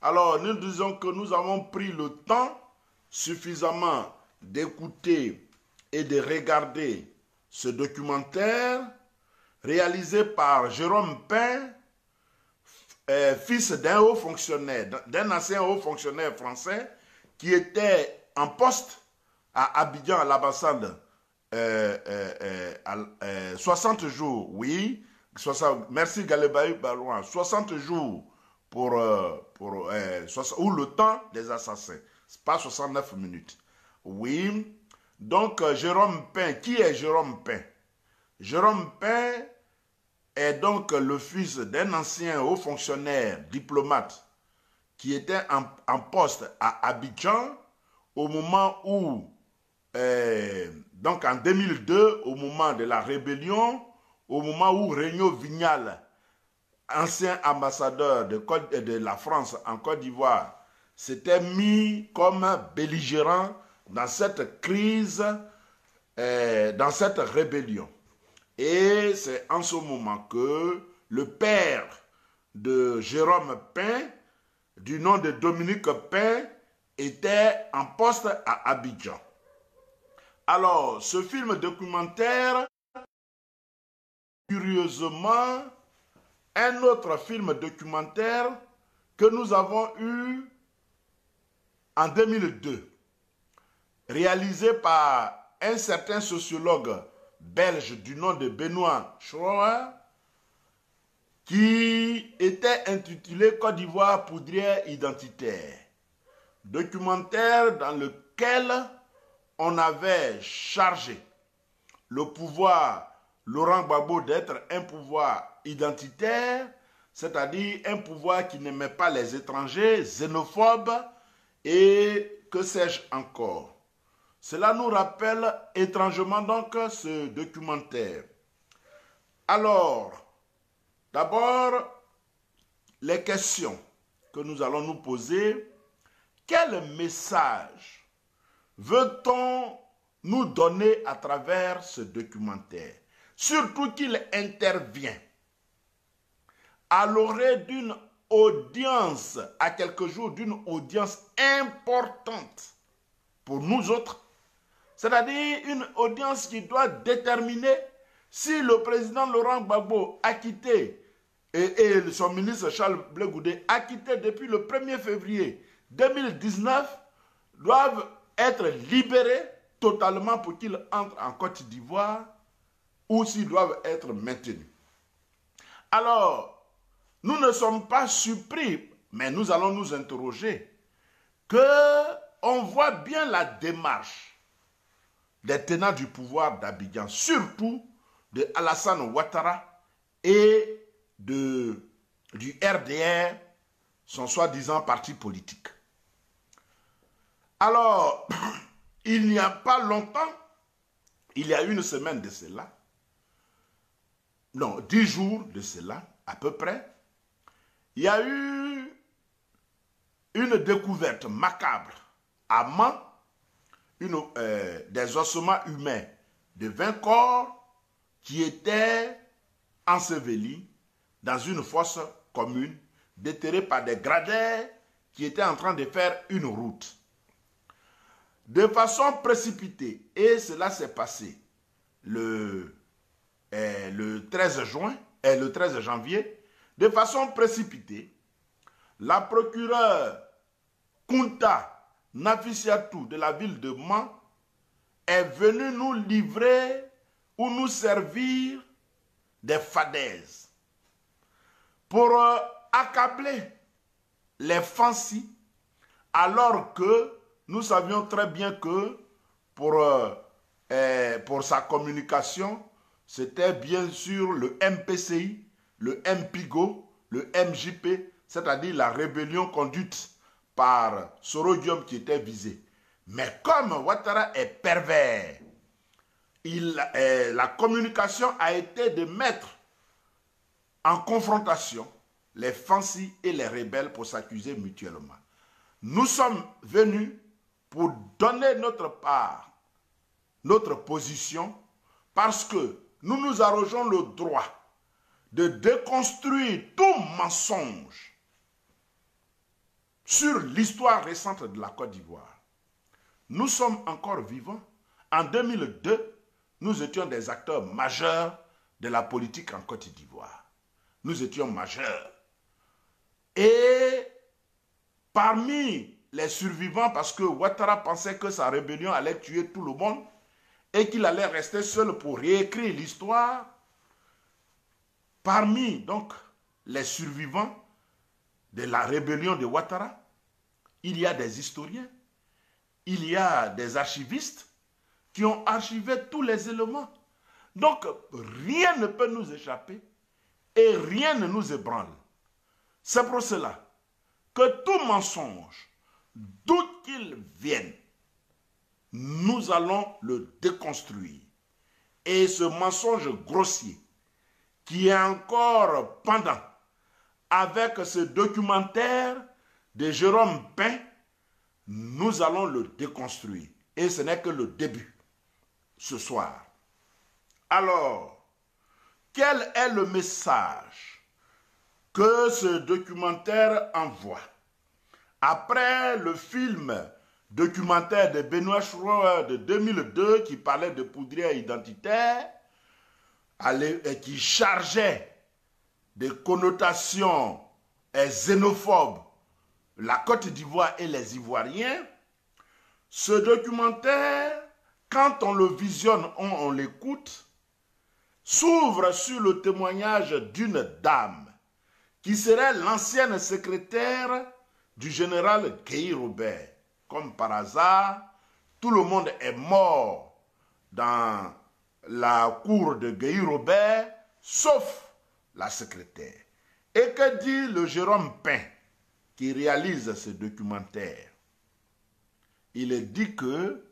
Alors, nous disons que nous avons pris le temps suffisamment d'écouter et de regarder ce documentaire réalisé par Jérôme Pin, fils d'un haut fonctionnaire, d'un ancien haut fonctionnaire français qui était en poste à Abidjan, à l'ambassade, 60 jours, oui, 60, merci Galébaï Barouan, 60 jours ou le temps des assassins, c'est pas 69 minutes. Oui, donc Jérôme Pin, qui est Jérôme Pin? Jérôme Pin est donc le fils d'un ancien haut fonctionnaire diplomate qui était en poste à Abidjan au moment où, donc en 2002, au moment de la rébellion, au moment où Regnault Vignal, ancien ambassadeur de la France en Côte d'Ivoire, s'était mis comme belligérant dans cette crise, dans cette rébellion. Et c'est en ce moment que le père de Jérôme Pin, du nom de Dominique Pin, était en poste à Abidjan. Alors, ce film documentaire, curieusement, un autre film documentaire que nous avons eu en 2002, réalisé par un certain sociologue belge du nom de Benoît Schroer, qui était intitulé Côte d'Ivoire poudrière identitaire. Documentaire dans lequel on avait chargé le pouvoir Laurent Gbagbo d'être un pouvoir identitaire, c'est-à-dire un pouvoir qui n'aimait pas les étrangers, xénophobe et que sais-je encore. Cela nous rappelle étrangement donc ce documentaire. Alors, d'abord, les questions que nous allons nous poser. Quel message veut-on nous donner à travers ce documentaire? Surtout qu'il intervient à l'orée d'une audience, à quelques jours d'une audience importante pour nous autres, c'est-à-dire une audience qui doit déterminer si le président Laurent Gbagbo acquitté et son ministre Charles Blé Goudé acquitté depuis le 1er février 2019 doivent être libérés totalement pour qu'ils entrent en Côte d'Ivoire ou s'ils doivent être maintenus. Alors, nous ne sommes pas surpris, mais nous allons nous interroger qu'on voit bien la démarche des tenants du pouvoir d'Abidjan, surtout de Alassane Ouattara et du RDR, son soi-disant parti politique. Alors, il n'y a pas longtemps, il y a une semaine de cela, non, 10 jours de cela, à peu près, il y a eu une découverte macabre à Mans, des ossements humains de 20 corps qui étaient ensevelis dans une fosse commune, déterrés par des gradins qui étaient en train de faire une route. De façon précipitée, et cela s'est passé le 13 janvier, de façon précipitée, la procureure Kunta Nafisiatou de la ville de Mans est venue nous livrer ou nous servir des fadaises pour accabler les Fancy, alors que nous savions très bien que pour sa communication, c'était bien sûr le MPCI, le MPIGO, le MJP, c'est-à-dire la rébellion conduite par Sorodium qui était visé. Mais comme Ouattara est pervers, la communication a été de mettre en confrontation les Fancy et les rebelles pour s'accuser mutuellement. Nous sommes venus pour donner notre part, notre position, parce que nous nous arrogeons le droit de déconstruire tout mensonge sur l'histoire récente de la Côte d'Ivoire. Nous sommes encore vivants. En 2002, nous étions des acteurs majeurs de la politique en Côte d'Ivoire. Nous étions majeurs. Et parmi les survivants, parce que Ouattara pensait que sa rébellion allait tuer tout le monde et qu'il allait rester seul pour réécrire l'histoire, parmi donc les survivants de la rébellion de Ouattara, il y a des historiens, il y a des archivistes qui ont archivé tous les éléments. Donc, rien ne peut nous échapper et rien ne nous ébranle. C'est pour cela que tout mensonge, d'où qu'il vienne, nous allons le déconstruire. Et ce mensonge grossier qui est encore pendant avec ce documentaire de Jérôme Pin, nous allons le déconstruire. Et ce n'est que le début, ce soir. Alors, quel est le message que ce documentaire envoie? Après le film documentaire de Benoît Schroer de 2002 qui parlait de poudrière identitaire, et qui chargeait des connotations xénophobes la Côte d'Ivoire et les Ivoiriens, ce documentaire, quand on le visionne, on l'écoute, s'ouvre sur le témoignage d'une dame qui serait l'ancienne secrétaire du général Guéhi Robert. Comme par hasard, tout le monde est mort dans la cour de Guéhi Robert, sauf la secrétaire. Et que dit le Jérôme Pin, qui réalise ce documentaire? Il dit que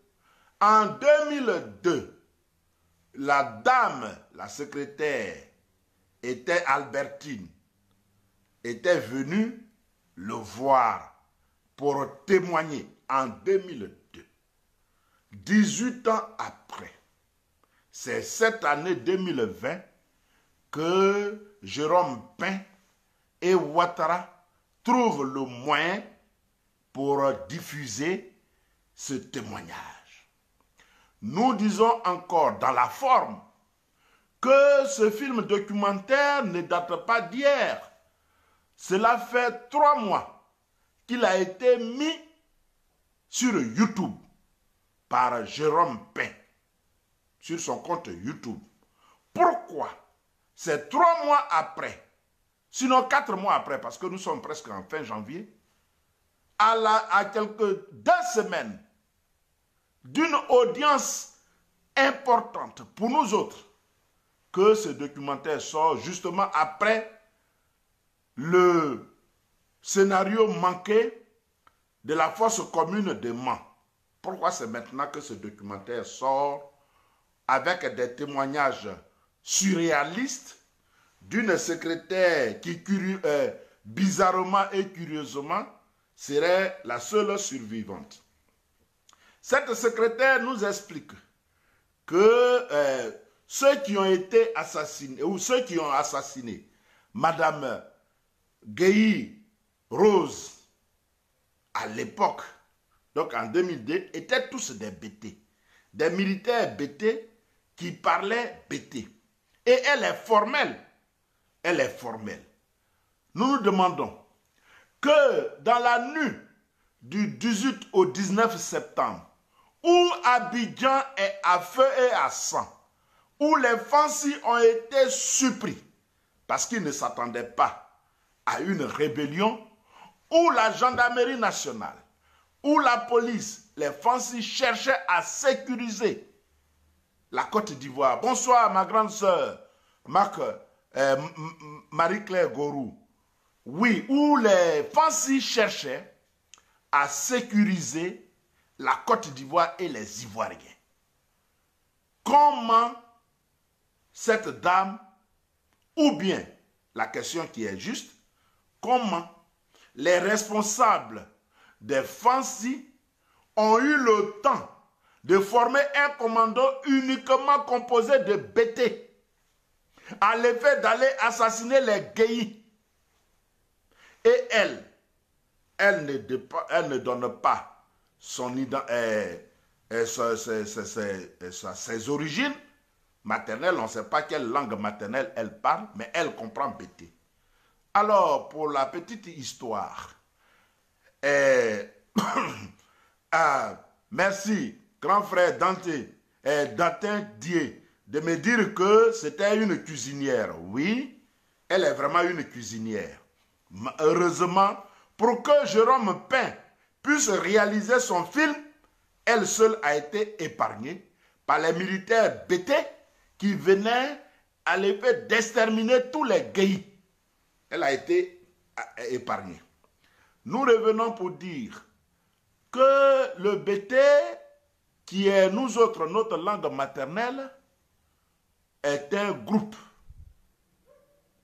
en 2002, la dame, la secrétaire, Albertine, était venue le voir pour témoigner en 2002. 18 ans après, c'est cette année 2020 que Jérôme Pin et Ouattara trouvent le moyen pour diffuser ce témoignage. Nous disons encore dans la forme que ce film documentaire ne date pas d'hier. Cela fait 3 mois qu'il a été mis sur YouTube par Jérôme Pin, sur son compte YouTube. Pourquoi? C'est 3 mois après, sinon 4 mois après, parce que nous sommes presque en fin janvier, à quelques 2 semaines d'une audience importante pour nous autres, que ce documentaire sort justement après le scénario manqué de la fosse commune de Mans. Pourquoi c'est maintenant que ce documentaire sort avec des témoignages surréalistes d'une secrétaire qui, bizarrement et curieusement, serait la seule survivante? Cette secrétaire nous explique que ceux qui ont été assassinés, ou ceux qui ont assassiné Madame Guéhi Rose à l'époque, donc en 2002, étaient tous des bêtés, des militaires bêtés qui parlaient bêtés. Et elle est formelle. Elle est formelle. Nous nous demandons que dans la nuit du 18 au 19 septembre, où Abidjan est à feu et à sang, où les Fancy ont été surpris parce qu'ils ne s'attendaient pas à une rébellion, où la gendarmerie nationale, où la police, les Fancy cherchaient à sécuriser la Côte d'Ivoire. Bonsoir ma grande sœur, Marie-Claire Gorou. Oui, où les Fancy cherchaient à sécuriser la Côte d'Ivoire et les Ivoiriens. Comment cette dame, ou bien, la question qui est juste, comment les responsables des Fancy ont eu le temps de former un commando uniquement composé de bêtés, à l'effet d'aller assassiner les Guéhi. Et elle elle ne donne pas ses origines maternelles. On ne sait pas quelle langue maternelle elle parle, mais elle comprend Bété. Alors, pour la petite histoire, merci, grand frère Dantin Dié, de me dire que c'était une cuisinière. Oui, elle est vraiment une cuisinière. Heureusement, pour que Jérôme Pin puisse réaliser son film, elle seule a été épargnée par les militaires Bété qui venaient à l'effet d'exterminer tous les gays. Elle a été épargnée. Nous revenons pour dire que le Bété, qui est nous autres, notre langue maternelle, est un groupe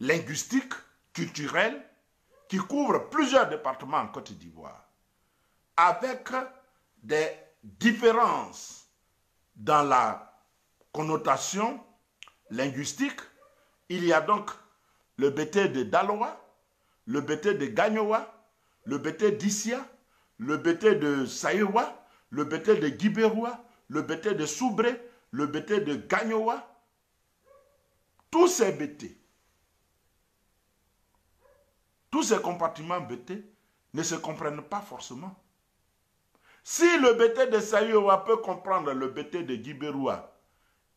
linguistique, culturel, qui couvre plusieurs départements en Côte d'Ivoire, avec des différences dans la connotation linguistique. Il y a donc le Bété de Daloa, le Bété de Gagnoa, le Bété d'Issia, le Bété de Saïwa, le Bété de Guibéroua, le Bété de Soubré, le Bété de Gagnoa. Tous ces Bétés, tous ces compartiments Bété ne se comprennent pas forcément. Si le Bété de Saïwa peut comprendre le Bété de Guibéroua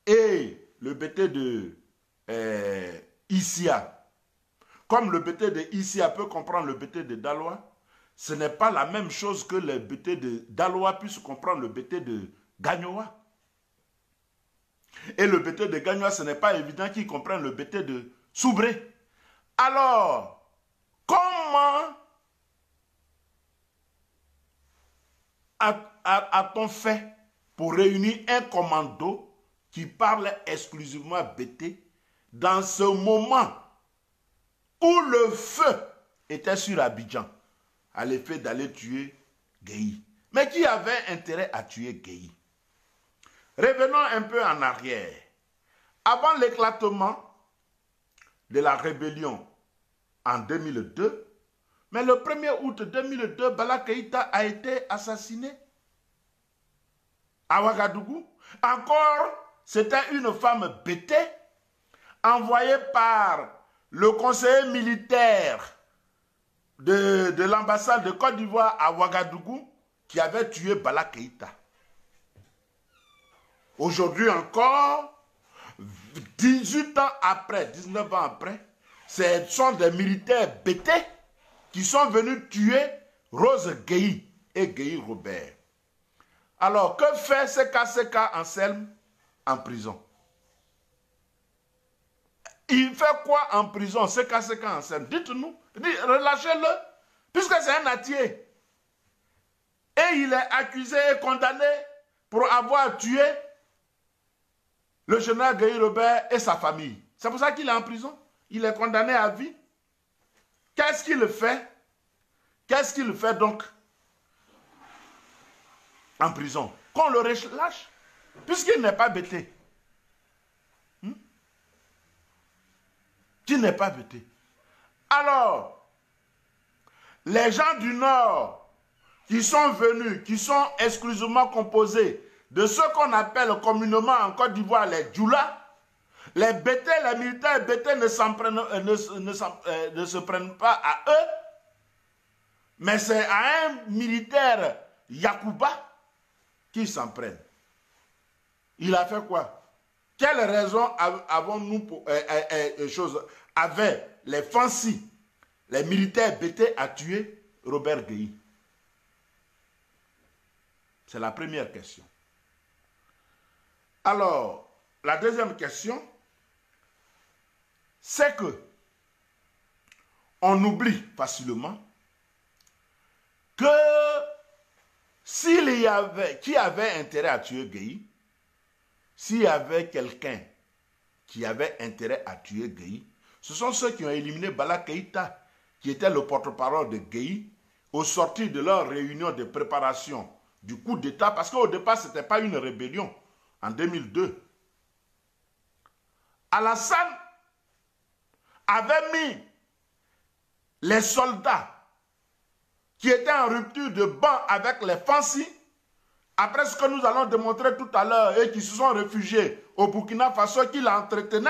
et le Bété de Issia, comme le Bété de Issia peut comprendre le Bété de Daloa, ce n'est pas la même chose que le Bété de Daloa puisse comprendre le Bété de Gagnoa. Et le Bété de Gagnoa, ce n'est pas évident qu'ils comprennent le Bété de Soubré. Alors, comment a-t-on fait pour réunir un commando qui parle exclusivement Bété dans ce moment où le feu était sur Abidjan à l'effet d'aller tuer Guéhi? Mais qui avait intérêt à tuer Guéhi? Revenons un peu en arrière. Avant l'éclatement de la rébellion en 2002, mais le 1er août 2002, Bala Keïta a été assassiné à Ouagadougou. Encore, c'était une femme Bété envoyée par le conseiller militaire de l'ambassade de Côte d'Ivoire à Ouagadougou qui avait tué Bala Keïta. Aujourd'hui encore, 18 ans après, 19 ans après, ce sont des militaires Bété qui sont venus tuer Rose Guéhi et Guéhi Robert. Alors, que fait CK Anselme en prison? Il fait quoi en prison, CK Anselme? Dites-nous, relâchez-le, puisque c'est un nattier. Et il est accusé et condamné pour avoir tué le général Guéhi Robert et sa famille. C'est pour ça qu'il est en prison. Il est condamné à vie. Qu'est-ce qu'il fait? Qu'est-ce qu'il fait donc en prison? Qu'on le relâche, puisqu'il n'est pas Bété. Qui n'est pas Bété. Alors, les gens du Nord qui sont venus, qui sont exclusivement composés de ce qu'on appelle communément en Côte d'Ivoire les Djoula, les Bété, les militaires Bété ne se prennent pas à eux, mais c'est à un militaire Yacouba qui s'en prennent. Il a fait quoi? Quelle raison avaient les Fancy, les militaires Bété à tuer Robert Guéhi? C'est la première question. Alors, la deuxième question, c'est que on oublie facilement que s'il y avait, qui avait intérêt à tuer Guéhi, s'il y avait quelqu'un qui avait intérêt à tuer Guéhi, ce sont ceux qui ont éliminé Bala Keïta, qui était le porte-parole de Guéhi, au sortir de leur réunion de préparation du coup d'État, parce qu'au départ, ce n'était pas une rébellion, en 2002. Alassane avait mis les soldats qui étaient en rupture de banc avec les Fancy, après ce que nous allons démontrer tout à l'heure, et qui se sont réfugiés au Burkina Faso, qui l'entretenaient,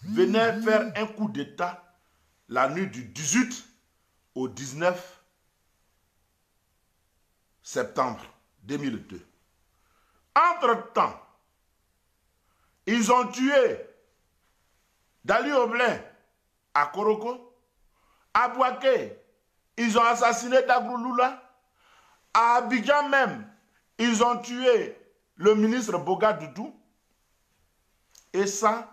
venaient faire un coup d'État la nuit du 18 au 19 septembre 2002. Entre-temps, ils ont tué Dali Oblin à Koroko, à Bouaké, ils ont assassiné Dagrou-Lula, à Abidjan même, ils ont tué le ministre Boga Doudou. Et ça,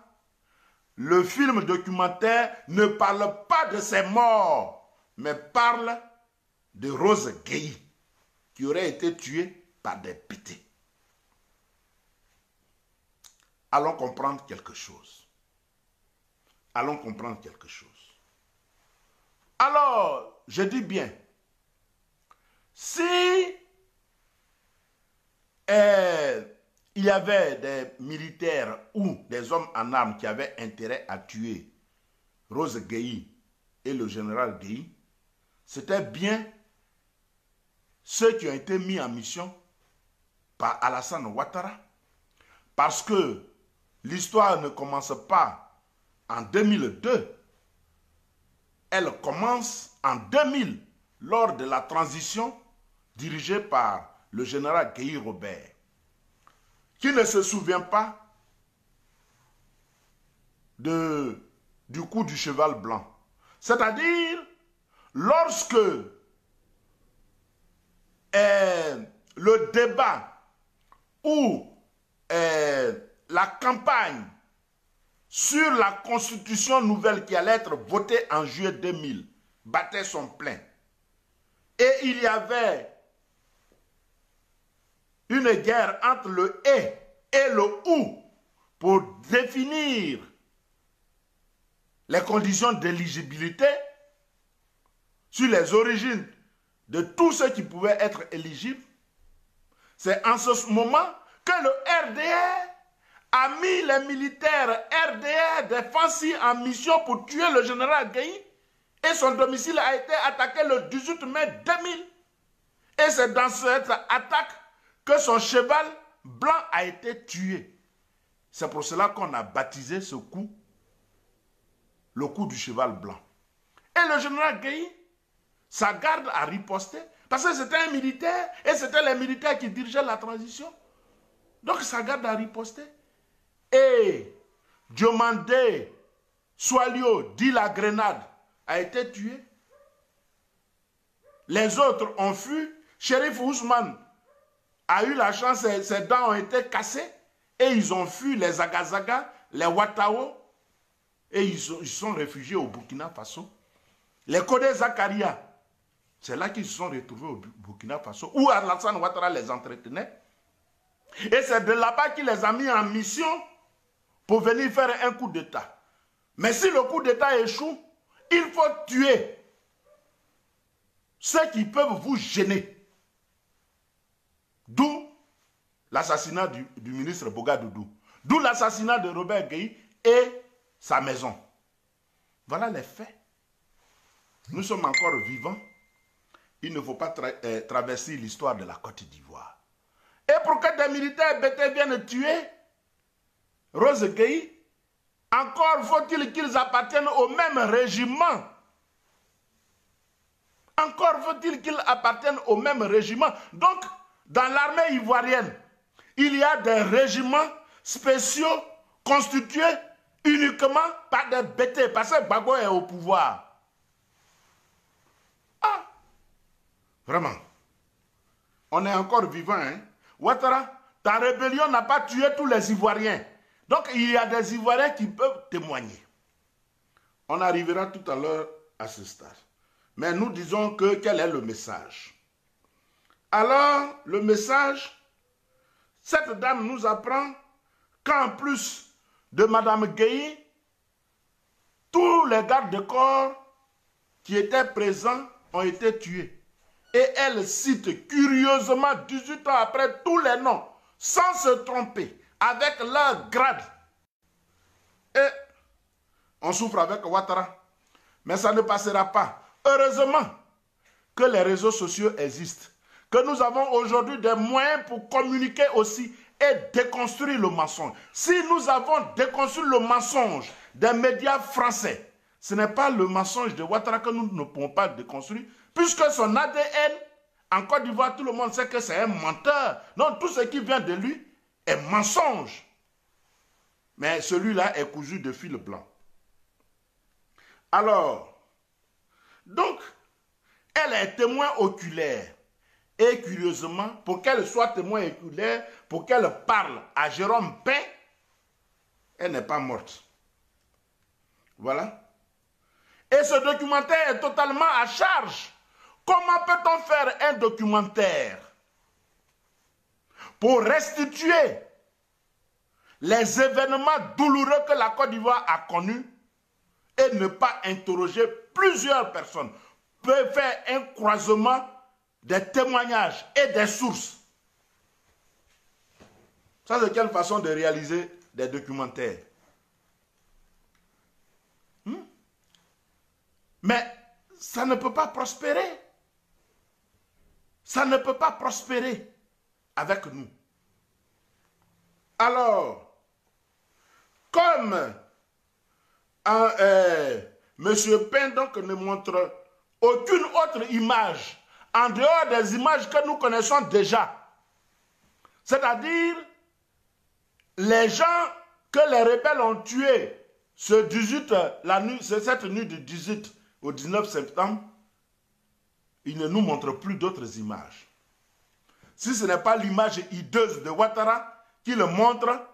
le film documentaire ne parle pas de ces morts, mais parle de Rose Gueye, qui aurait été tuée par des pétés. Allons comprendre quelque chose. Allons comprendre quelque chose. Alors, je dis bien, si il y avait des militaires ou des hommes en armes qui avaient intérêt à tuer Rose Gueye et le général Gueye, c'était bien ceux qui ont été mis en mission par Alassane Ouattara. Parce que l'histoire ne commence pas en 2002, elle commence en 2000, lors de la transition dirigée par le général Gueye Robert. Qui ne se souvient pas du coup du cheval blanc? C'est-à-dire, lorsque le débat ou la campagne sur la constitution nouvelle qui allait être votée en juillet 2000 battait son plein, et il y avait une guerre entre le « et le « ou » pour définir les conditions d'éligibilité sur les origines de tous ceux qui pouvaient être éligibles. C'est en ce moment que le RDR a mis les militaires RDR des Fancy en mission pour tuer le général Gueye, et son domicile a été attaqué le 18 mai 2000. Et c'est dans cette attaque que son cheval blanc a été tué. C'est pour cela qu'on a baptisé ce coup le coup du cheval blanc. Et le général Gueye, sa garde a riposté, parce que c'était un militaire, et c'était les militaires qui dirigeaient la transition. Donc sa garde a riposté. Et Diomandé Soalio, dit la Grenade, a été tué. Les autres ont fui. Shérif Ousmane a eu la chance, ses dents ont été cassées, et ils ont fui les Agazaga, les Watao, et ils sont réfugiés au Burkina Faso. Les Kodé Zakaria, c'est là qu'ils se sont retrouvés au Burkina Faso, où Alassane Ouattara les entretenait. Et c'est de là-bas qu'il les a mis en mission pour venir faire un coup d'État. Mais si le coup d'État échoue, il faut tuer ceux qui peuvent vous gêner. D'où l'assassinat du ministre Boga Doudou. D'où l'assassinat de Robert Gueye et sa maison. Voilà les faits. Nous sommes encore vivants. Il ne faut pas traverser l'histoire de la Côte d'Ivoire. Et pour que des militaires bêtés viennent tuer Rose Gueye, encore faut-il qu'ils appartiennent au même régiment. Encore faut-il qu'ils appartiennent au même régiment. Donc, dans l'armée ivoirienne, il y a des régiments spéciaux constitués uniquement par des bêtés, parce que Gbagbo est au pouvoir. Ah, vraiment. On est encore vivant, hein. Ouattara, ta rébellion n'a pas tué tous les Ivoiriens. Donc, il y a des Ivoiriens qui peuvent témoigner. On arrivera tout à l'heure à ce stade. Mais nous disons que quel est le message? Alors, le message, cette dame nous apprend qu'en plus de Madame Gueye, tous les gardes de corps qui étaient présents ont été tués. Et elle cite curieusement, 18 ans après, tous les noms, sans se tromper, avec leur grade. Et On souffre avec Ouattara. Mais ça ne passera pas. Heureusement que les réseaux sociaux existent. Que nous avons aujourd'hui des moyens pour communiquer aussi et déconstruire le mensonge. Si nous avons déconstruit le mensonge des médias français, ce n'est pas le mensonge de Ouattara que nous ne pouvons pas déconstruire, puisque son ADN, en Côte d'Ivoire, tout le monde sait que c'est un menteur. Donc tout ce qui vient de lui est mensonge. Mais celui-là est cousu de fil blanc. Alors, donc, elle est témoin oculaire. Et curieusement, pour qu'elle soit témoin oculaire, pour qu'elle parle à Jérôme Pain, elle n'est pas morte. Voilà. Et ce documentaire est totalement à charge. Comment peut-on faire un documentaire pour restituer les événements douloureux que la Côte d'Ivoire a connus et ne pas interroger plusieurs personnes? Peut faire un croisement des témoignages et des sources. Ça, c'est quelle façon de réaliser des documentaires? Mais ça ne peut pas prospérer. Ça ne peut pas prospérer avec nous. Alors, comme M. Pain donc ne montre aucune autre image en dehors des images que nous connaissons déjà, c'est-à-dire les gens que les rebelles ont tués ce 18, cette nuit du 18 au 19 septembre, il ne nous montre plus d'autres images. Si ce n'est pas l'image hideuse de Ouattara qui le montre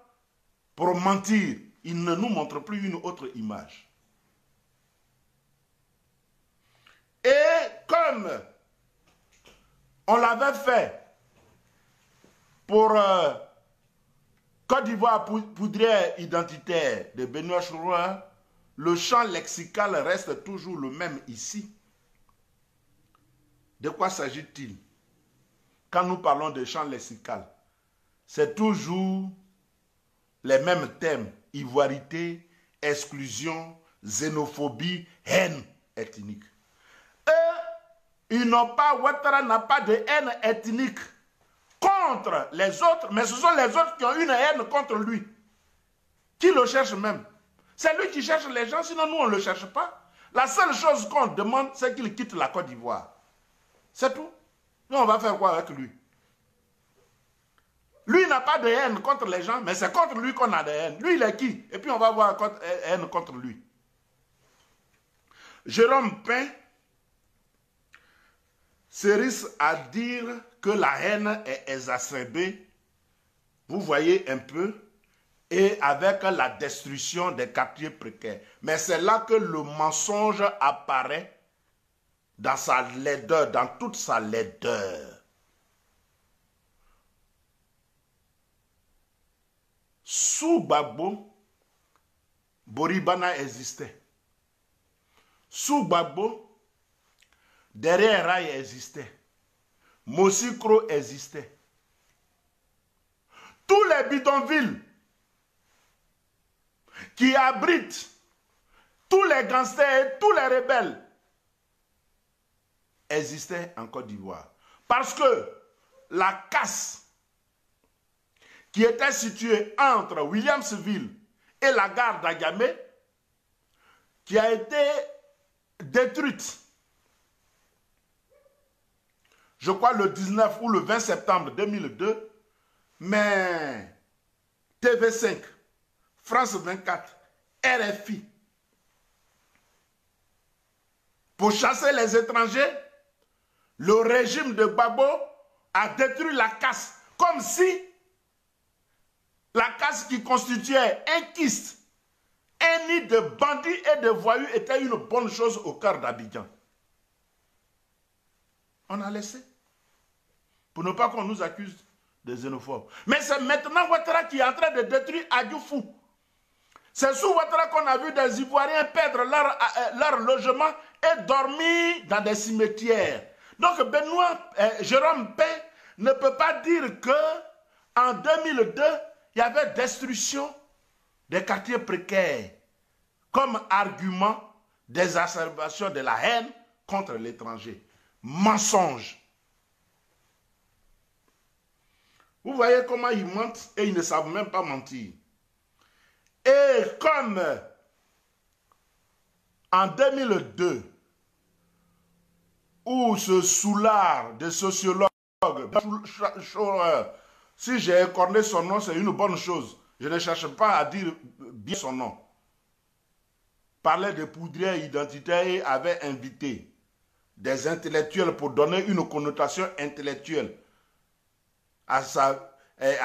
pour mentir, il ne nous montre plus une autre image. Et comme on l'avait fait pour Côte d'Ivoire poudrière identitaire de Benoît Chouroua, le champ lexical reste toujours le même ici. De quoi s'agit-il? Quand nous parlons de champ lexical, c'est toujours les mêmes thèmes: ivoirité, exclusion, xénophobie, haine ethnique. Ils n'ont pas, Ouattara n'a pas de haine ethnique contre les autres, mais ce sont les autres qui ont une haine contre lui, qui le cherchent même. C'est lui qui cherche les gens, sinon nous on ne le cherche pas. La seule chose qu'on demande, c'est qu'il quitte la Côte d'Ivoire. C'est tout. Nous on va faire quoi avec lui? Lui n'a pas de haine contre les gens, mais c'est contre lui qu'on a de haine. Lui il est qui? Et puis on va avoir haine contre lui. Jérôme Pain se risque à dire que la haine est exacerbée, vous voyez un peu, et avec la destruction des quartiers précaires. Mais c'est là que le mensonge apparaît dans sa laideur, dans toute sa laideur. Sous Gbagbo, Boribana existait. Sous Gbagbo, derrière Rail existait. Mosikro existait. Tous les bidonvilles qui abritent tous les gangsters et tous les rebelles existaient en Côte d'Ivoire. Parce que la casse qui était située entre Williamsville et la gare d'Agamé, qui a été détruite, je crois le 19 ou le 20 septembre 2002, mais TV5, France 24, RFI, pour chasser les étrangers, le régime de Gbagbo a détruit la casse, comme si la casse qui constituait un kyste, un nid de bandits et de voyous était une bonne chose au cœur d'Abidjan. On a laissé, pour ne pas qu'on nous accuse de xénophobes. Mais c'est maintenant Ouattara qui est en train de détruire Adioufou. C'est sous Ouattara qu'on a vu des Ivoiriens perdre leur logement et dormir dans des cimetières. Donc Jérôme Pain ne peut pas dire que en 2002, il y avait destruction des quartiers précaires comme argument d'exacerbation de la haine contre l'étranger. Mensonge. Vous voyez comment ils mentent et ils ne savent même pas mentir. Et comme en 2002, où ce soulard de sociologue, si j'ai écorné son nom, c'est une bonne chose. Je ne cherche pas à dire bien son nom. Parlait de poudrière identitaire et avait invité des intellectuels pour donner une connotation intellectuelle à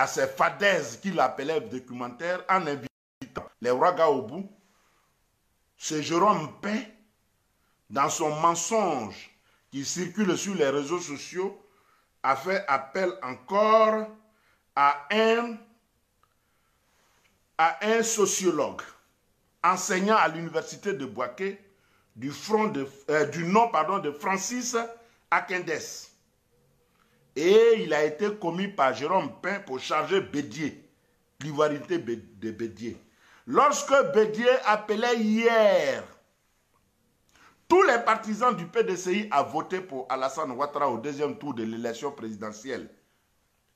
ces fadaises qu'il appelait documentaires en invitant les Ouagadougou. C'est Jérôme Pin, dans son mensonge qui circule sur les réseaux sociaux, a fait appel encore à un sociologue enseignant à l'université de Bouaké du nom de Francis Akendes. Et il a été commis par Jérôme Pin pour charger Bédié, l'ivoirité de Bédié. Lorsque Bédié appelait hier tous les partisans du PDCI à voter pour Alassane Ouattara au deuxième tour de l'élection présidentielle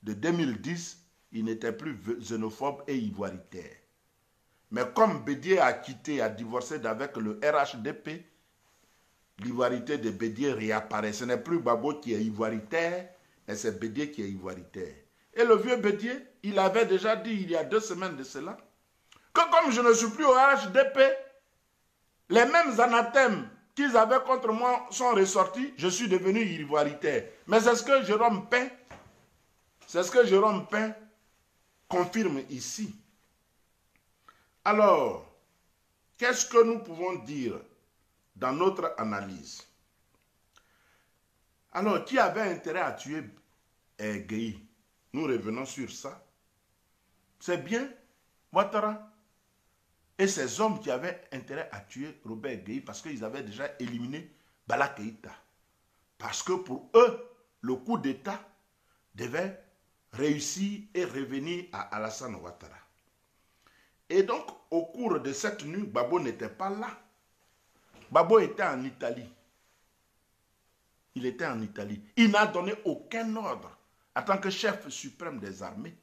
de 2010, il n'était plus xénophobe et ivoiritaire. Mais comme Bédié a quitté, a divorcé avec le RHDP, l'ivoirité de Bédié réapparaît. Ce n'est plus Babo qui est ivoiritaire, mais c'est Bédié qui est ivoiritaire. Et le vieux Bédié, il avait déjà dit il y a 2 semaines de cela, que comme je ne suis plus au RHDP, les mêmes anathèmes qu'ils avaient contre moi sont ressortis, je suis devenu ivoiritaire. Mais c'est ce que Jérôme Pin confirme ici. Alors, qu'est-ce que nous pouvons dire dans notre analyse? Alors, qui avait intérêt à tuer Gueye? Nous revenons sur ça. C'est bien Ouattara et ces hommes qui avaient intérêt à tuer Robert Gueye parce qu'ils avaient déjà éliminé Bala Keïta. Parce que pour eux, le coup d'État devait réussir et revenir à Alassane Ouattara. Et donc, au cours de cette nuit, Babo n'était pas là. Babo était en Italie. Il était en Italie. Il n'a donné aucun ordre en tant que chef suprême des armées.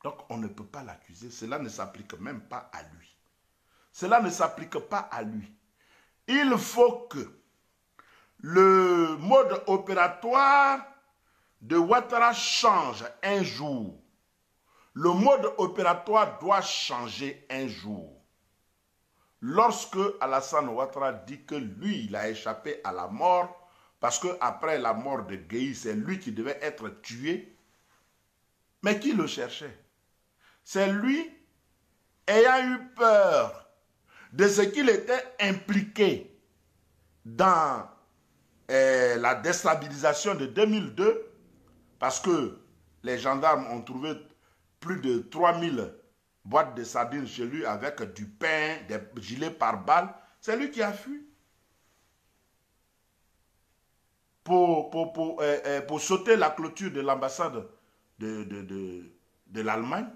Donc, on ne peut pas l'accuser. Cela ne s'applique même pas à lui. Cela ne s'applique pas à lui. Il faut que le mode opératoire de Ouattara change un jour. Le mode opératoire doit changer un jour. Lorsque Alassane Ouattara dit que lui, il a échappé à la mort, parce qu'après la mort de Gueye, c'est lui qui devait être tué, mais qui le cherchait? C'est lui ayant eu peur de ce qu'il était impliqué dans la déstabilisation de 2002, parce que les gendarmes ont trouvé plus de 3000 boîtes de sardines chez lui avec du pain, des gilets pare-balles. C'est lui qui a fui pour sauter la clôture de l'ambassade de l'Allemagne,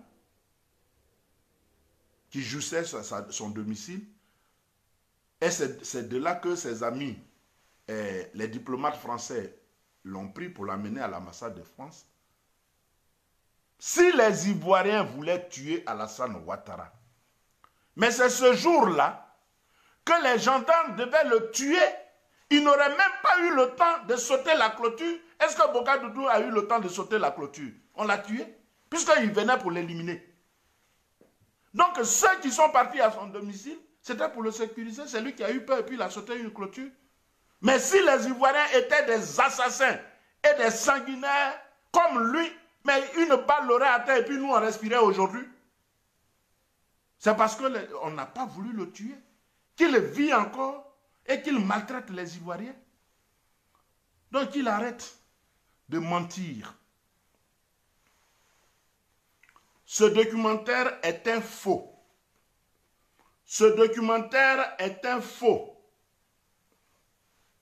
qui jouissait son domicile. Et c'est de là que ses amis, les diplomates français, l'ont pris pour l'amener à l'ambassade de France. Si les Ivoiriens voulaient tuer Alassane Ouattara, mais c'est ce jour-là que les gendarmes devaient le tuer, il n'aurait même pas eu le temps de sauter la clôture. Est-ce que Bougadougou a eu le temps de sauter la clôture? On l'a tué, puisqu'il venait pour l'éliminer. Donc ceux qui sont partis à son domicile, c'était pour le sécuriser. C'est lui qui a eu peur et puis il a sauté une clôture. Mais si les Ivoiriens étaient des assassins et des sanguinaires comme lui, mais une balle l'aurait atteint et puis nous on respirait aujourd'hui. C'est parce qu'on n'a pas voulu le tuer, qu'il vit encore et qu'il maltraite les Ivoiriens. Donc il arrête de mentir. Ce documentaire est un faux. Ce documentaire est un faux.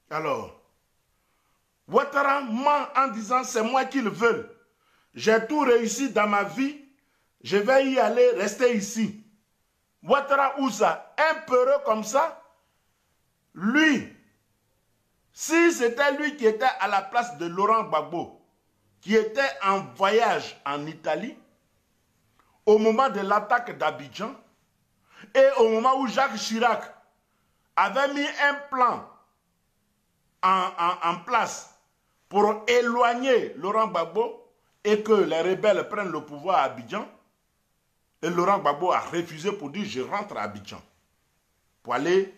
Alors, Ouattara ment en disant c'est moi qu'ils veulent. J'ai tout réussi dans ma vie, je vais y aller, rester ici. Ouattara Oussa, un peureux comme ça, lui, si c'était lui qui était à la place de Laurent Gbagbo, qui était en voyage en Italie, au moment de l'attaque d'Abidjan, et au moment où Jacques Chirac avait mis un plan en place pour éloigner Laurent Gbagbo et que les rebelles prennent le pouvoir à Abidjan, et Laurent Gbagbo a refusé pour dire « je rentre à Abidjan pour aller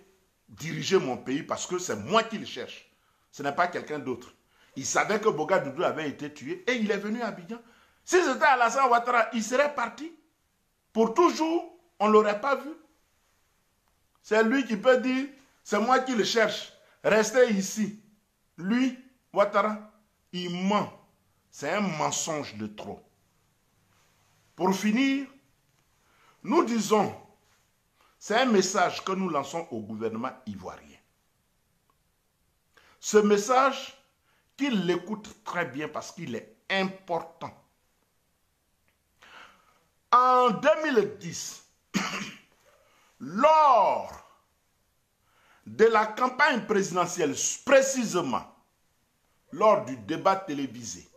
diriger mon pays parce que c'est moi qui le cherche. Ce n'est pas quelqu'un d'autre. » Il savait que Boga Doudou avait été tué et il est venu à Abidjan. Si c'était Alassane Ouattara, il serait parti. Pour toujours, on ne l'aurait pas vu. C'est lui qui peut dire « c'est moi qui le cherche, restez ici ». Lui, Ouattara, il ment. C'est un mensonge de trop. Pour finir, nous disons, c'est un message que nous lançons au gouvernement ivoirien. Ce message, qu'il l'écoute très bien parce qu'il est important. En 2010, lors de la campagne présidentielle, précisément lors du débat télévisé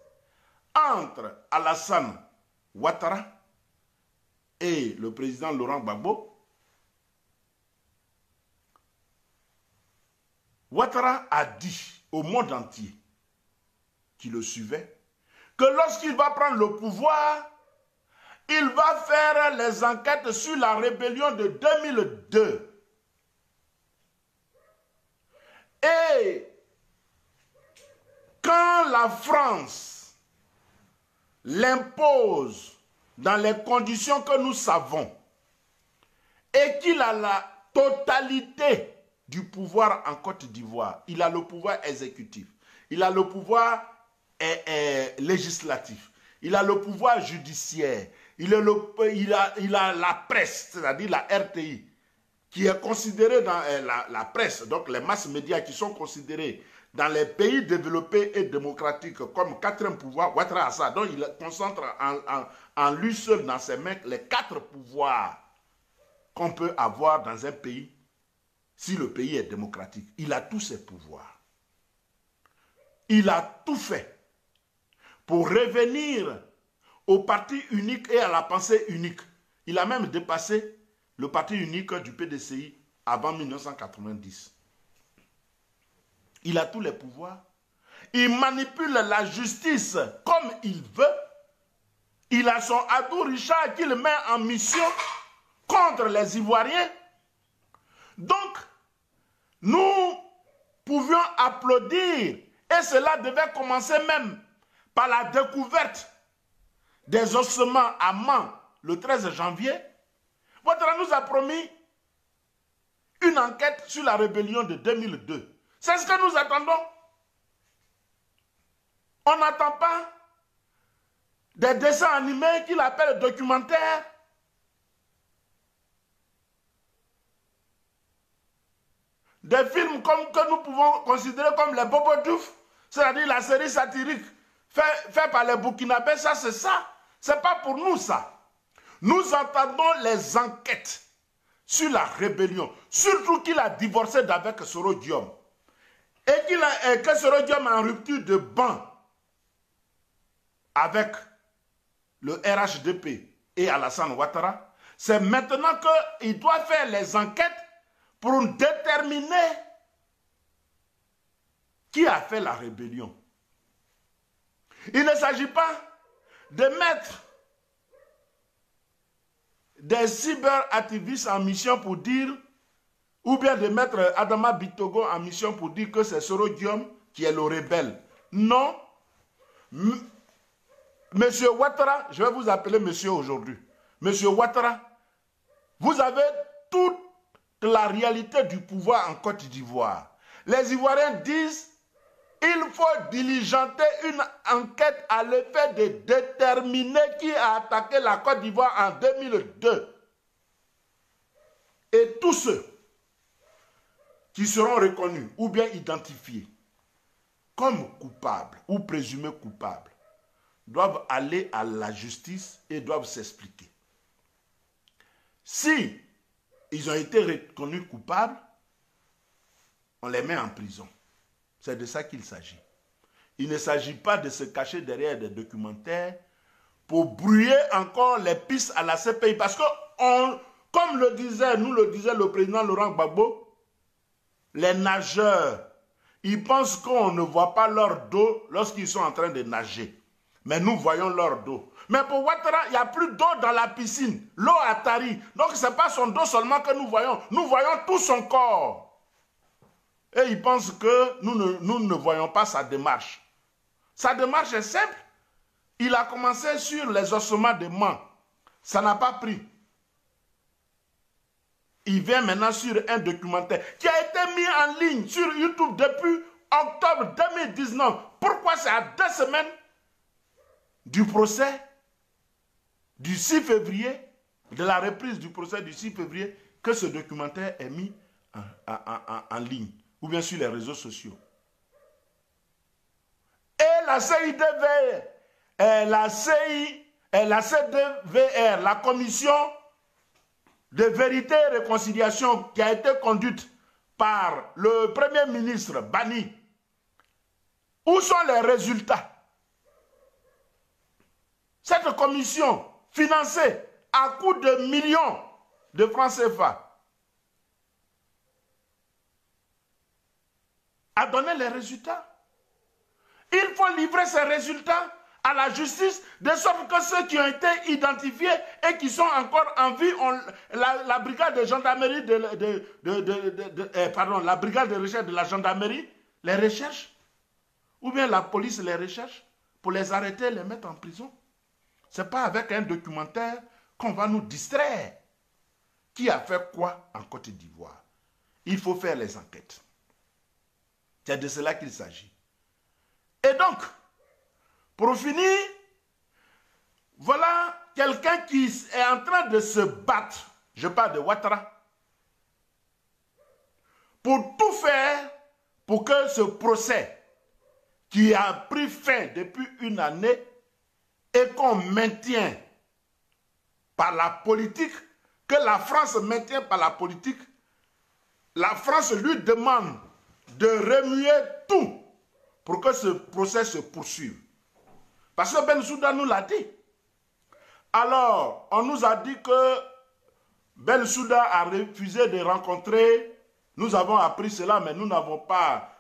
entre Alassane Ouattara et le président Laurent Gbagbo, Ouattara a dit au monde entier qui le suivait que lorsqu'il va prendre le pouvoir, il va faire les enquêtes sur la rébellion de 2002. Et quand la France l'impose dans les conditions que nous savons et qu'il a la totalité du pouvoir en Côte d'Ivoire, il a le pouvoir exécutif, il a le pouvoir législatif, il a le pouvoir judiciaire, il a la presse, c'est-à-dire la RTI, qui est considérée dans la presse, donc les masses médias qui sont considérés dans les pays développés et démocratiques comme quatrième pouvoir. Ouattara a ça, donc il concentre en lui seul dans ses mains les 4 pouvoirs qu'on peut avoir dans un pays si le pays est démocratique. Il a tous ses pouvoirs. Il a tout fait pour revenir au parti unique et à la pensée unique. Il a même dépassé le parti unique du PDCI avant 1990. Il a tous les pouvoirs. Il manipule la justice comme il veut. Il a son Abdou Richard qu'il met en mission contre les Ivoiriens. Donc, nous pouvions applaudir, et cela devait commencer même par la découverte des ossements à Mans le 13 janvier. Ouattara nous a promis une enquête sur la rébellion de 2002. C'est ce que nous attendons. On n'attend pas des dessins animés qu'il appelle documentaires. Des films que nous pouvons considérer comme les Bobo Diouf, c'est-à-dire la série satirique faite par les Burkinabés, ça c'est ça. C'est pas pour nous ça. Nous entendons les enquêtes sur la rébellion, surtout qu'il a divorcé d'avec Soro Diom et que Soro Diom est en rupture de ban avec le RHDP et Alassane Ouattara. C'est maintenant qu'il doit faire les enquêtes pour déterminer qui a fait la rébellion. Il ne s'agit pas de mettre des cyberactivistes en mission pour dire, ou bien de mettre Adama Bitogo en mission pour dire que c'est Soro Diom qui est le rebelle. Non. Monsieur Ouattara, je vais vous appeler monsieur aujourd'hui. Monsieur Ouattara, vous avez toute la réalité du pouvoir en Côte d'Ivoire. Les Ivoiriens disent il faut diligenter une enquête à l'effet de déterminer qui a attaqué la Côte d'Ivoire en 2002. Et tous ceux qui seront reconnus ou bien identifiés comme coupables ou présumés coupables doivent aller à la justice et doivent s'expliquer. Si ils ont été reconnus coupables, on les met en prison. C'est de ça qu'il s'agit. Il ne s'agit pas de se cacher derrière des documentaires pour brouiller encore les pistes à la CPI. Parce que, comme nous le disait le président Laurent Gbagbo, les nageurs, ils pensent qu'on ne voit pas leur dos lorsqu'ils sont en train de nager. Mais nous voyons leur dos. Mais pour Ouattara, il n'y a plus d'eau dans la piscine. L'eau a tari. Donc ce n'est pas son dos seulement que nous voyons. Nous voyons tout son corps. Et ils pensent que nous ne voyons pas sa démarche. Sa démarche est simple. Il a commencé sur les ossements des mains. Ça n'a pas pris. Il vient maintenant sur un documentaire qui a été mis en ligne sur YouTube depuis octobre 2019. Pourquoi c'est à 2 semaines du procès du 6 février, de la reprise du procès du 6 février, que ce documentaire est mis en ligne, ou bien sur les réseaux sociaux. Et la CIDVR, la CDVR, la commission de vérité et réconciliation qui a été conduite par le Premier ministre Bani, où sont les résultats? Cette commission, financée à coût de millions de francs CFA, a donné les résultats. Il faut livrer ces résultats à la justice, de sorte que ceux qui ont été identifiés et qui sont encore en vie, la brigade de gendarmerie, la brigade de recherche de la gendarmerie les recherche, ou bien la police les recherche pour les arrêter et les mettre en prison. Ce n'est pas avec un documentaire qu'on va nous distraire. Qui a fait quoi en Côte d'Ivoire? Il faut faire les enquêtes. C'est de cela qu'il s'agit. Et donc, pour finir, voilà quelqu'un qui est en train de se battre, je parle de Ouattara, pour tout faire pour que ce procès qui a pris fin depuis une année et qu'on maintient par la politique, que la France maintient par la politique, la France lui demande de remuer tout pour que ce procès se poursuive. Parce que Bensouda nous l'a dit. Alors, on nous a dit que Bensouda a refusé de rencontrer. Nous avons appris cela, mais nous n'avons pas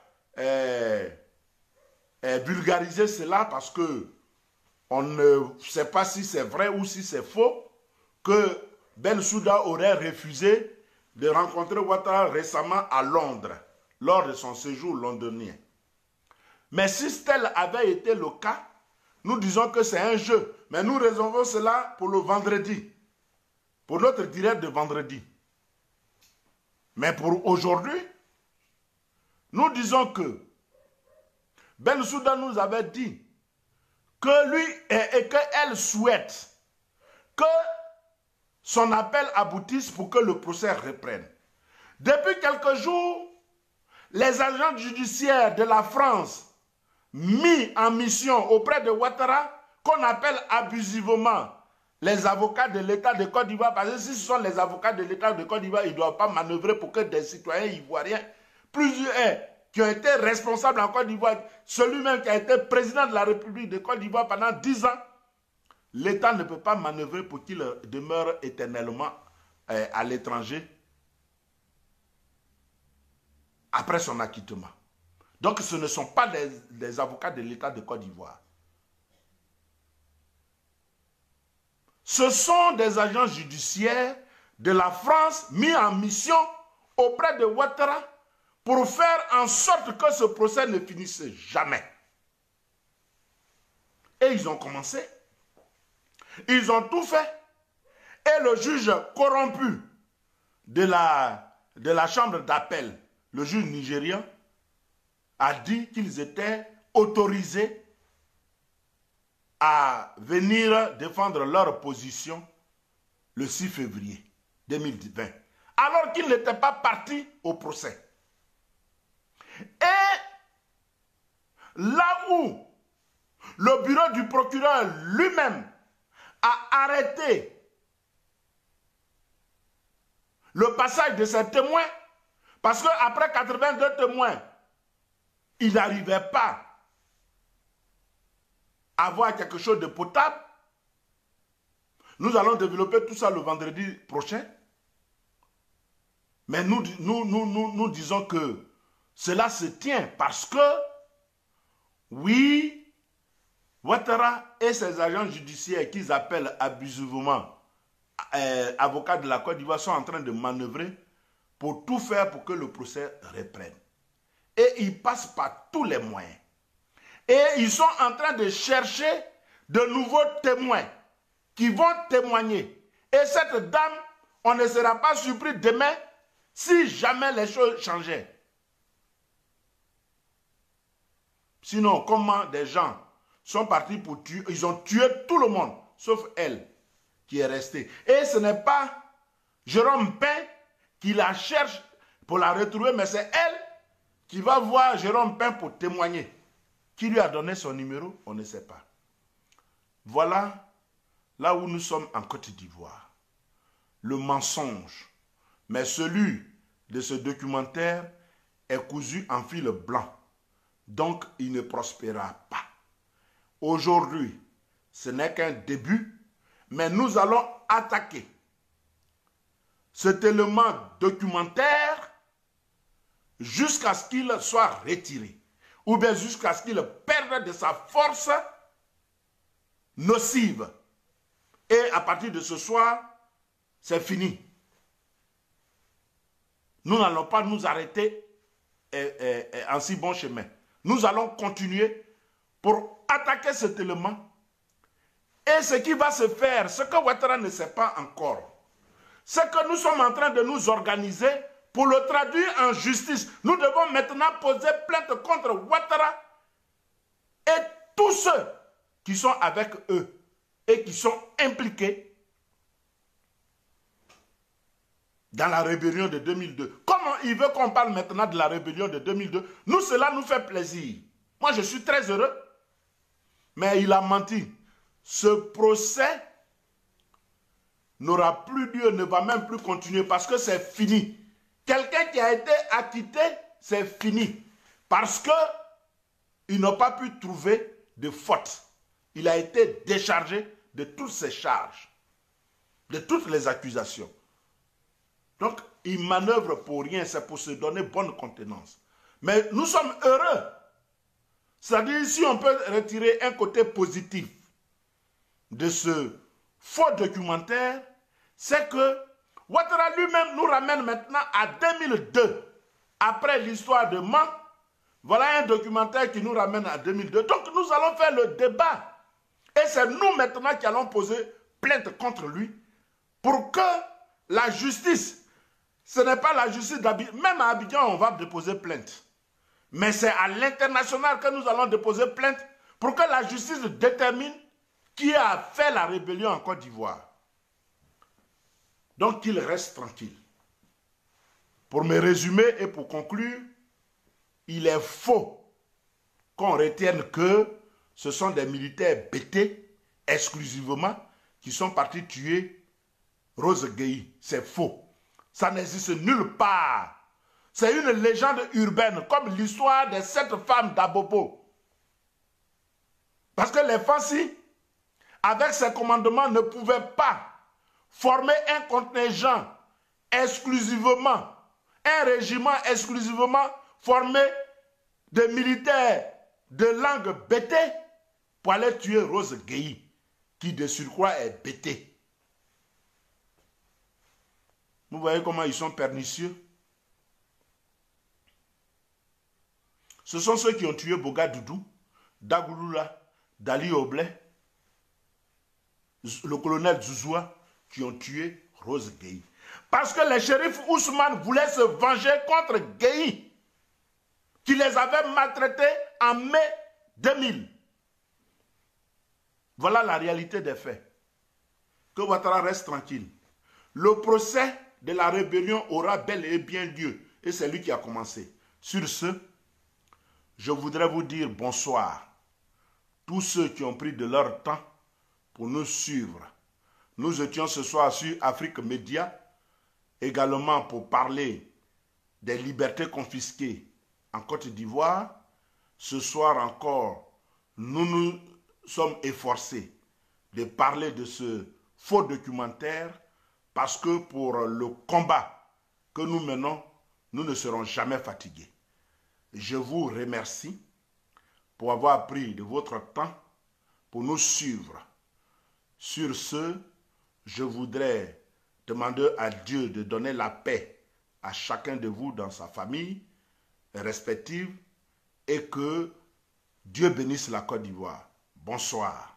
vulgarisé cela parce que on ne sait pas si c'est vrai ou si c'est faux, que Bensouda aurait refusé de rencontrer Ouattara récemment à Londres, lors de son séjour londonien. Mais si tel avait été le cas, nous disons que c'est un jeu, mais nous réservons cela pour le vendredi, pour notre direct de vendredi. Mais pour aujourd'hui, nous disons que Bensouda nous avait dit que lui et qu'elle souhaite que son appel aboutisse pour que le procès reprenne. Depuis quelques jours, les agents judiciaires de la France mis en mission auprès de Ouattara, qu'on appelle abusivement les avocats de l'État de Côte d'Ivoire, parce que si ce sont les avocats de l'État de Côte d'Ivoire, ils ne doivent pas manœuvrer pour que des citoyens ivoiriens, plusieurs qui ont été responsables en Côte d'Ivoire, celui-même qui a été président de la République de Côte d'Ivoire pendant 10 ans, l'État ne peut pas manœuvrer pour qu'il demeure éternellement à l'étranger après son acquittement. Donc ce ne sont pas des avocats de l'État de Côte d'Ivoire. Ce sont des agents judiciaires de la France mis en mission auprès de Ouattara pour faire en sorte que ce procès ne finisse jamais. Et ils ont commencé. Ils ont tout fait. Et le juge corrompu de la chambre d'appel, le juge nigérian, a dit qu'ils étaient autorisés à venir défendre leur position le 6 février 2020, alors qu'ils n'étaient pas partis au procès. Et là où le bureau du procureur lui-même a arrêté le passage de ces témoins, parce qu'après 82 témoins, il n'arrivait pas à avoir quelque chose de potable. Nous allons développer tout ça le vendredi prochain. Mais nous disons que cela se tient parce que, oui, Ouattara et ses agents judiciaires qu'ils appellent abusivement avocats de la Côte d'Ivoire sont en train de manœuvrer pour tout faire pour que le procès reprenne. Et ils passent par tous les moyens. Et ils sont en train de chercher de nouveaux témoins qui vont témoigner. Et cette dame, on ne sera pas surpris demain si jamais les choses changeaient. Sinon, comment des gens sont partis pour tuer, ils ont tué tout le monde, sauf elle qui est restée. Et ce n'est pas Jérôme Pain qui la cherche pour la retrouver, mais c'est elle qui va voir Jérôme Pain pour témoigner. Qui lui a donné son numéro, on ne sait pas. Voilà là où nous sommes en Côte d'Ivoire. Le mensonge, mais celui de ce documentaire est cousu en fil blanc. Donc, il ne prospérera pas. Aujourd'hui, ce n'est qu'un début, mais nous allons attaquer cet élément documentaire jusqu'à ce qu'il soit retiré, ou bien jusqu'à ce qu'il perde de sa force nocive. Et à partir de ce soir, c'est fini. Nous n'allons pas nous arrêter en si bon chemin. Nous allons continuer pour attaquer cet élément. Et ce qui va se faire, ce que Ouattara ne sait pas encore, c'est que nous sommes en train de nous organiser pour le traduire en justice. Nous devons maintenant poser plainte contre Ouattara et tous ceux qui sont avec eux et qui sont impliqués dans la rébellion de 2002. Comment il veut qu'on parle maintenant de la rébellion de 2002? Nous, cela nous fait plaisir. Moi, je suis très heureux. Mais il a menti. Ce procès n'aura plus lieu, ne va même plus continuer parce que c'est fini. Quelqu'un qui a été acquitté, c'est fini. Parce qu'ils n'ont pas pu trouver de faute. Il a été déchargé de toutes ses charges, de toutes les accusations. Donc, il manœuvre pour rien, c'est pour se donner bonne contenance. Mais nous sommes heureux. C'est-à-dire, si on peut retirer un côté positif de ce faux documentaire, c'est que Ouattara lui-même nous ramène maintenant à 2002. Après l'histoire de Man, voilà un documentaire qui nous ramène à 2002. Donc, nous allons faire le débat. Et c'est nous maintenant qui allons poser plainte contre lui pour que la justice, ce n'est pas la justice d'Abidjan, même à Abidjan on va déposer plainte. Mais c'est à l'international que nous allons déposer plainte pour que la justice détermine qui a fait la rébellion en Côte d'Ivoire. Donc qu'il reste tranquille. Pour me résumer et pour conclure, il est faux qu'on retienne que ce sont des militaires bêtés exclusivement qui sont partis tuer Rose Gueye. C'est faux. Ça n'existe nulle part. C'est une légende urbaine, comme l'histoire des 7 femmes d'Abobo. Parce que les Fancy, avec ses commandements, ne pouvaient pas former un contingent exclusivement, un régiment exclusivement formé de militaires de langue bêtée pour aller tuer Rose Gueye, qui de surcroît est bêtée. Vous voyez comment ils sont pernicieux? Ce sont ceux qui ont tué Boga Doudou, Dagouloula, Dali Oblé, le colonel Zouzoua, qui ont tué Rose Gueye. Parce que les shérifs Ousmane voulaient se venger contre Gueye, qui les avait maltraités en mai 2000. Voilà la réalité des faits. Que Ouattara reste tranquille. Le procès de la rébellion aura bel et bien lieu. Et c'est lui qui a commencé. Sur ce, je voudrais vous dire bonsoir. Tous ceux qui ont pris de leur temps pour nous suivre. Nous étions ce soir sur Afrique Média également pour parler des libertés confisquées en Côte d'Ivoire. Ce soir encore, nous nous sommes efforcés de parler de ce faux documentaire parce que pour le combat que nous menons, nous ne serons jamais fatigués. Je vous remercie pour avoir pris de votre temps pour nous suivre. Sur ce, je voudrais demander à Dieu de donner la paix à chacun de vous dans sa famille respective et que Dieu bénisse la Côte d'Ivoire. Bonsoir.